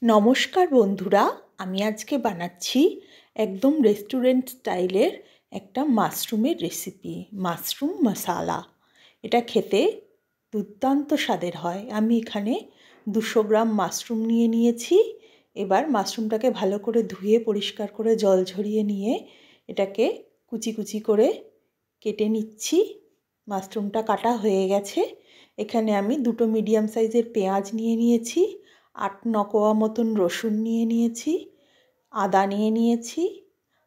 নমস্কার বন্ধুরা, আমি আজকে বানাচ্ছি একদম রেস্টুরেন্ট স্টাইলের একটা মাশরুমের রেসিপি, মাশরুম মশালা। এটা খেতে দুর্দান্ত স্বাদের হয়। আমি এখানে 200 গ্রাম মাশরুম নিয়ে নিয়েছি। এবার মাশরুমটাকে ভালো করে ধুয়ে পরিষ্কার করে জল ঝরিয়ে নিয়ে এটাকে কুচি কুচি করে কেটে নিচ্ছি। মাশরুমটা কাটা হয়ে গেছে। এখানে আমি 2টো মিডিয়াম সাইজের পেঁয়াজ নিয়ে নিয়েছি, 8-9 কোয়া মতন রসুন নিয়ে নিয়েছি, আদা নিয়ে নিয়েছি,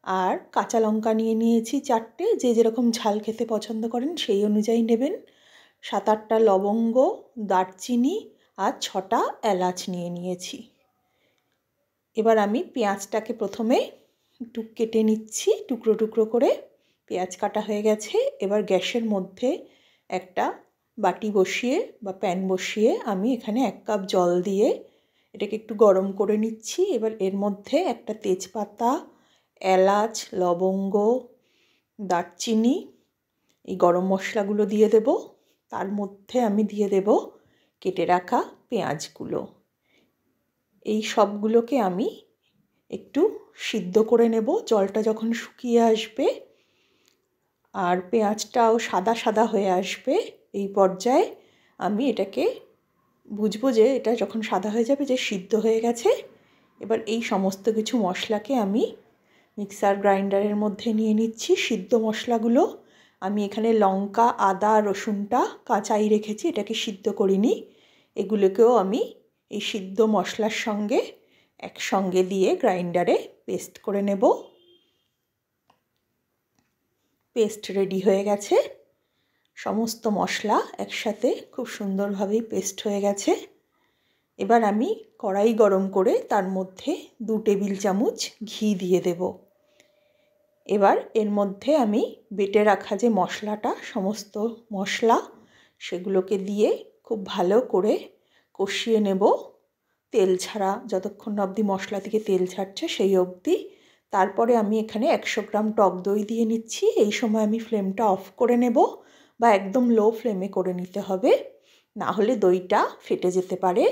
আর কাঁচা লঙ্কা নিয়ে নিয়েছি 4টে। যে যেরকম ঝাল খেতে পছন্দ করেন সেই অনুযায়ী নেবেন। 7-8টা লবঙ্গ, দারচিনি আর 6টা এলাচ নিয়ে নিয়েছি। এবার আমি পেঁয়াজটাকে প্রথমে একটু কেটে নিচ্ছি টুকরো টুকরো করে। পেঁয়াজ কাটা হয়ে গেছে। এবার গ্যাসের মধ্যে একটা বাটি বসিয়ে বা প্যান বসিয়ে আমি এখানে 1 কাপ জল দিয়ে এটাকে একটু গরম করে নিচ্ছি। এবার এর মধ্যে একটা তেজপাতা, এলাচ, লবঙ্গ, দারচিনি, এই গরম মশলাগুলো দিয়ে দেব। তার মধ্যে আমি দিয়ে দেব কেটে রাখা পেঁয়াজগুলো। এই সবগুলোকে আমি একটু সিদ্ধ করে নেব। জলটা যখন শুকিয়ে আসবে আর পেঁয়াজটাও সাদা সাদা হয়ে আসবে, এই পর্যায়ে আমি এটাকে বুঝবো যে এটা যখন সাদা হয়ে যাবে যে সিদ্ধ হয়ে গেছে। এবার এই সমস্ত কিছু মশলাকে আমি মিক্সার গ্রাইন্ডারের মধ্যে নিয়ে নিচ্ছি। সিদ্ধ মশলাগুলো আমি এখানে লঙ্কা, আদা, রসুনটা কাঁচাই রেখেছি, এটাকে সিদ্ধ করিনি। এগুলোকেও আমি এই সিদ্ধ মশলার সঙ্গে একসঙ্গে দিয়ে গ্রাইন্ডারে পেস্ট করে নেব। পেস্ট রেডি হয়ে গেছে। সমস্ত মশলা একসাথে খুব সুন্দরভাবেই পেস্ট হয়ে গেছে। এবার আমি কড়াই গরম করে তার মধ্যে 2 টেবিল চামচ ঘি দিয়ে দেব। এবার এর মধ্যে আমি বেটে রাখা যে মশলাটা, সমস্ত মশলা সেগুলোকে দিয়ে খুব ভালো করে কষিয়ে নেব, তেল ছাড়া, যতক্ষণ অবধি মশলা থেকে তেল ছাড়ছে সেই অবধি। তারপরে আমি এখানে 100 গ্রাম টক দই দিয়ে নিচ্ছি। এই সময় আমি ফ্লেমটা অফ করে নেব বা একদম লো ফ্লেমে করে নিতে হবে, না হলে দইটা ফেটে যেতে পারে।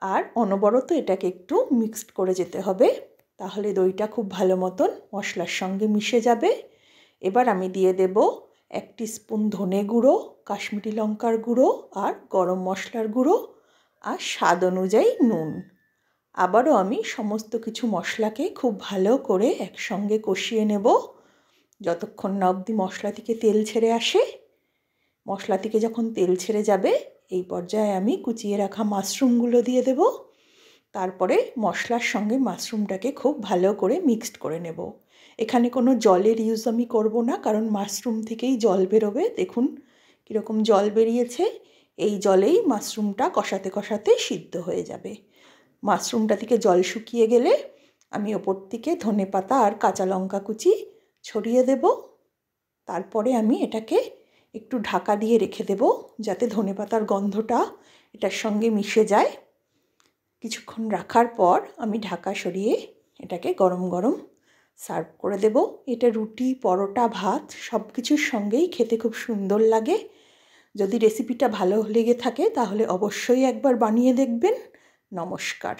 আর অনবরত এটাকে একটু মিক্সড করে যেতে হবে, তাহলে দইটা খুব ভালো মতন মশলার সঙ্গে মিশে যাবে। এবার আমি দিয়ে দেব 1 টিস্পুন ধনে গুঁড়ো, কাশ্মীরি লঙ্কার গুঁড়ো আর গরম মশলার গুঁড়ো আর স্বাদ অনুযায়ী নুন। আবারও আমি সমস্ত কিছু মশলাকে খুব ভালো করে একসঙ্গে কষিয়ে নেব যতক্ষণ না অবধি মশলা থেকে তেল ছেড়ে আসে। মশলা থেকে যখন তেল ছেড়ে যাবে এই পর্যায়ে আমি কুচিয়ে রাখা মাশরুমগুলো দিয়ে দেব। তারপরে মশলার সঙ্গে মাশরুমটাকে খুব ভালো করে মিক্সড করে নেব। এখানে কোনো জলের ইউজ আমি করব না, কারণ মাশরুম থেকেই জল বেরোবে। দেখুন কীরকম জল বেরিয়েছে। এই জলেই মাশরুমটা কষাতে কষাতে সিদ্ধ হয়ে যাবে। মাশরুমটা থেকে জল শুকিয়ে গেলে আমি ওপর থেকে ধনেপাতা আর কাঁচা লঙ্কা কুচি ছড়িয়ে দেব। তারপরে আমি এটাকে একটু ঢাকা দিয়ে রেখে দেব যাতে ধনেপাতার গন্ধটা এটার সঙ্গে মিশে যায়। কিছুক্ষণ রাখার পর আমি ঢাকা সরিয়ে এটাকে গরম গরম সার্ভ করে দেব। এটা রুটি, পরোটা, ভাত সব কিছুর সঙ্গেই খেতে খুব সুন্দর লাগে। যদি রেসিপিটা ভালো লেগে থাকে তাহলে অবশ্যই একবার বানিয়ে দেখবেন। নমস্কার।